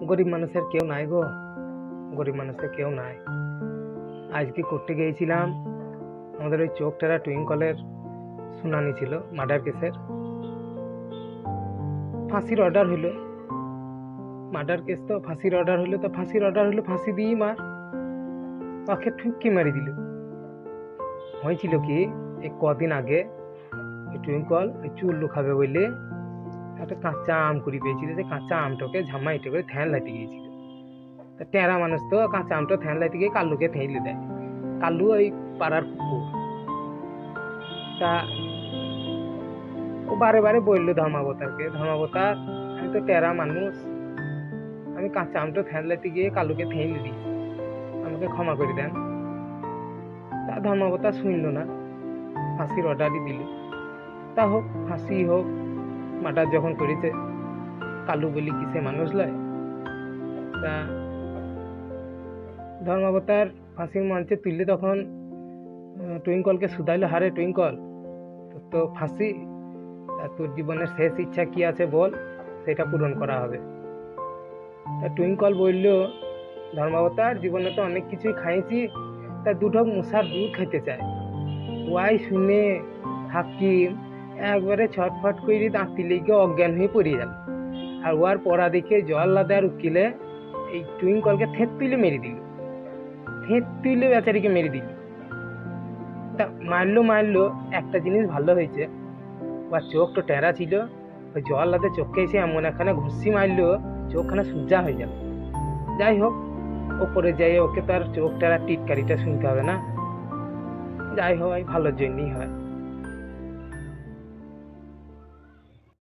গরিব মানুষের কেউ নাই গো, গরিব মানুষের কেউ নাই। আজকে করতে গিয়েছিলাম, আমাদের ওই চোখটারা টুইঙ্কলের শুনানি ছিল মার্ডার কেসের। ফাঁসির অর্ডার হইলো, মার্ডার কেস তো ফাঁসির অর্ডার হইলো, তো ফাঁসির অর্ডার হইলো, ফাঁসি দিই মার, তাকে ঠুকি মারি দিল। হয়েছিল কি, এই কদিন আগে টুইঙ্কল ওই চুল লুকাবে বললে একটা কাঁচা আম কুড়ি পেয়েছিল, যে কাঁচা আমটাকে ঝামাইটে করে ধ্যান লাইতে গিয়েছিল। তা টেরা মানুষ তো কাঁচা আমটা ধ্যান লাইতে গিয়ে কাল্লুকে ঠেলে দেয়। কাল্লু ওই পাড়ার কুকুর, তা ও বারে বারে বললো ধর্মাবতারকে, ধর্মাবতার আমি তো টেরা মানুষ, আমি কাঁচা আমটা ধ্যান লাইতে গিয়ে কাল্লুকে ঠেলে দিই, আমাকে ক্ষমা করে দেন। তা ধর্মাবতার শুনল না, ফাঁসির অর্ডারই দিল। তা হোক, ফাঁসি হোক, মার্ডার যখন করেছে, কালু বলি কি সে মানুষ লয়? তা ধর্মাবতার ফাঁসির মঞ্চে তুললে তখন টুইঙ্কলকে শুধাইলো, হারে টুইঙ্কল, তোর তো ফাঁসি, তা তোর জীবনের শেষ ইচ্ছা কি আছে বল, সেটা পূরণ করা হবে। তা টুইঙ্কল বলল, ধর্মাবতার জীবনে তো অনেক কিছুই খাইছি, তা দুটো মুসার দুধ খাইতে চায়। ওয়াই শুনে হাকিম একবারে ছটফট করে দাঁতি লেগে অজ্ঞান হয়ে পড়ে গেল। আর ওয়ার পড়া দেখে জল্লাদার উকিলে এই টুইঙ্কলকে থেত তুলে মেরে দিল, থেত তুলে বেচারিকে মেরে দিল। তা মারলো, একটা জিনিস ভালো হয়েছে, ওর চোখ তো টেরা ছিল, ওই জল্লাদের চোখে এসে এমন একখানা ঘুষি মারলো, চোখখানা সোজা হয়ে গেল। যাই হোক, ওপরে যাই ওকে তার চোখ টেরা টিটকারিটা শুনতে হবে না, যাই হয় ভালোর জন্যই হয়।